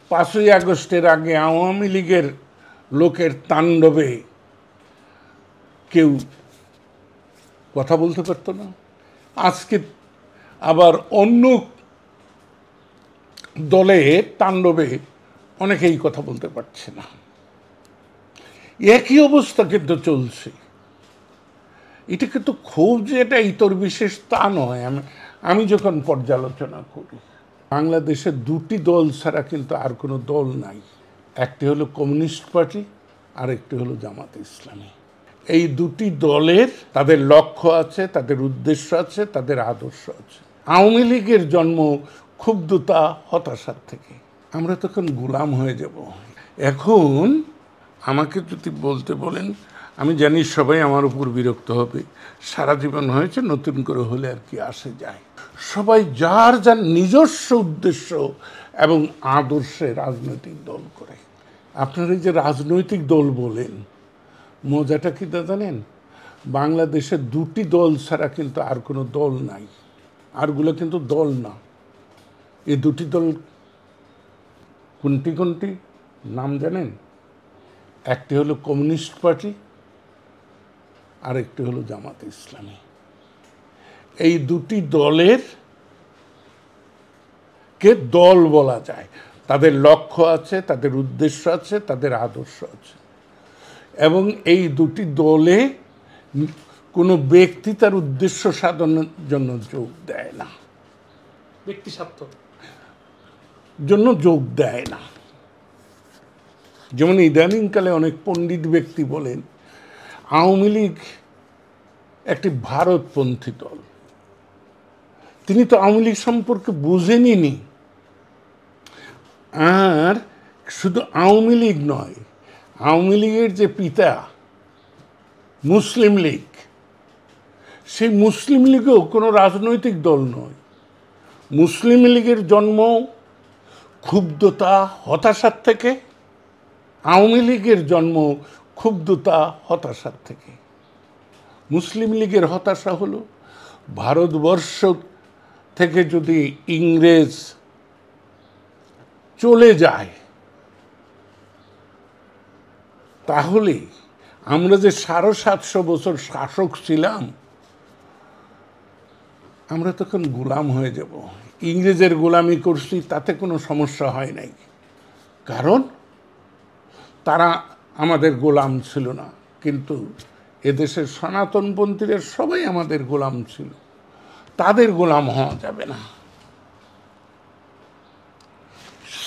5ই আগস্টের আগে আওয়ামী লীগের লোকের তাণ্ডবে কেউ কথা বলতে পারত না। আজকে আবার অন্য দলের তাণ্ডবে অনেকেই কথা বলতে পারছে না। একই অবস্থা কিন্তু চলছে। এটা কিন্তু খুব যে এটা ইতর বিশেষ তা নয়। আমি যখন পর্যালোচনা করি, বাংলাদেশে দুটি দল ছাড়া কিন্তু আর কোনো দল নাই। একটি হলো কমিউনিস্ট পার্টি, আর একটি হলো জামাত ইসলামী। এই দুটি দলের তাদের লক্ষ্য আছে, তাদের উদ্দেশ্য আছে, তাদের আদর্শ আছে। আওয়ামী লীগের জন্ম ক্ষুব্ধতা, হতাশার থেকে। আমরা তখন গোলাম হয়ে যাব। এখন আমাকে যদি বলতে বলেন, আমি জানি সবাই আমার উপর বিরক্ত হবে। সারা জীবন হয়েছে, নতুন করে হলে আর কি আসে যায়। সবাই যার যার নিজস্ব উদ্দেশ্য এবং আদর্শে রাজনৈতিক দল করে। আপনারা এই যে রাজনৈতিক দল বলেন, মজাটা কি জানেন? বাংলাদেশে দুটি দল ছাড়া কিন্তু আর কোনো দল নাই। আরগুলো কিন্তু দল না। এই দুটি দল কোনটি কোনটি নাম জানেন? একটি হলো কমিউনিস্ট পার্টি, আর একটি হলো জামাত ইসলামী। এই দুটি দলের কে দল বলা যায়। তাদের লক্ষ্য আছে, তাদের উদ্দেশ্য আছে, তাদের আদর্শ আছে। এবং এই দুটি দলে কোনো ব্যক্তি তার উদ্দেশ্য সাধনের জন্য যোগ দেয় না, ব্যক্তি স্বার্থ জন্য যোগ দেয় না। যেমন ইদানিংকালে অনেক পণ্ডিত ব্যক্তি বলেন আওয়ামী লীগ একটি ভারতপন্থী দল। তিনি তো আওয়ামী লীগ সম্পর্কে বুঝেনি। আর শুধু আওয়ামী লীগ নয়, আওয়ামী লীগের যে পিতা মুসলিম লীগ, সেই মুসলিম লীগও কোনো রাজনৈতিক দল নয়। মুসলিম লীগের জন্ম ক্ষুব্ধতা, হতাশার থেকে। আওয়ামী লীগের জন্ম ক্ষুব্ধতা, হতাশার থেকে। মুসলিম লীগের হতাশা হলো ভারতবর্ষ থেকে যদি ইংরেজ চলে যায়, তাহলে আমরা যে 750 বছর শাসক ছিলাম, আমরা তখন গোলাম হয়ে যাব। ইংরেজের গোলামি করছি, তাতে কোনো সমস্যা হয় নাই, কারণ তারা আমাদের গোলাম ছিল না। কিন্তু এদেশের সনাতনপন্থীরা সবাই আমাদের গোলাম ছিল, তাদের গোলাম হওয়া যাবে না।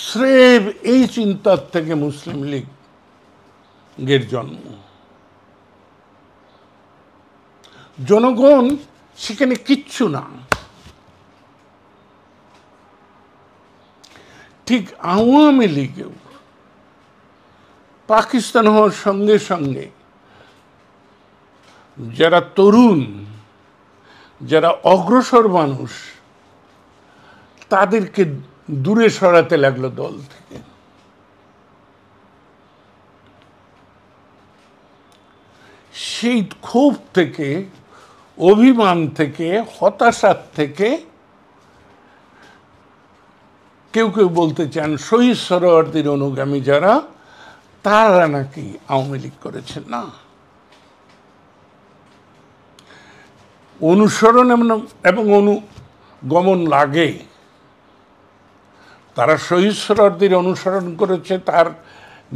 স্রেফ এই চিন্তার থেকে মুসলিম লীগের জন্ম। জনগণ সেখানে কিচ্ছু না। ঠিক আওয়ামী লীগেও পাকিস্তান হওয়ার সঙ্গে সঙ্গে যারা তরুণ, যারা অগ্রসর মানুষ, তাদেরকে দূরে সরাতে লাগলো দল থেকে। সেই ক্ষোভ থেকে, অভিমান থেকে, হতাশার থেকে কেউ কেউ বলতে চান শহীদ সোহরাওয়ার্দীর অনুগামী যারা, তারা নাকি আওয়ামী লীগ করেছেন। না, অনুসরণ এবং অনুগমন লাগে। তারা শহীদ সোহরাওয়ার্দীর অনুসরণ করেছে, তার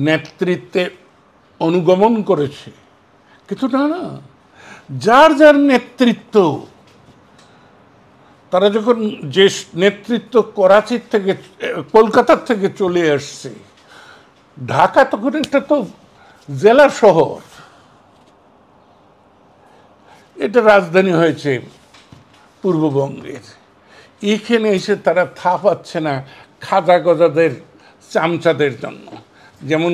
নেতৃত্বে অনুগমন করেছে, কিন্তু না, যার যার নেতৃত্ব, তারা যখন যে নেতৃত্ব করাচির থেকে, কলকাতার থেকে চলে আসছে, ঢাকা তখন একটা তো জেলা শহর, এটা রাজধানী হয়েছে পূর্ববঙ্গের। এখানে এসে তারা থা পাচ্ছে না খাজা গজাদের চামচাদের জন্য। যেমন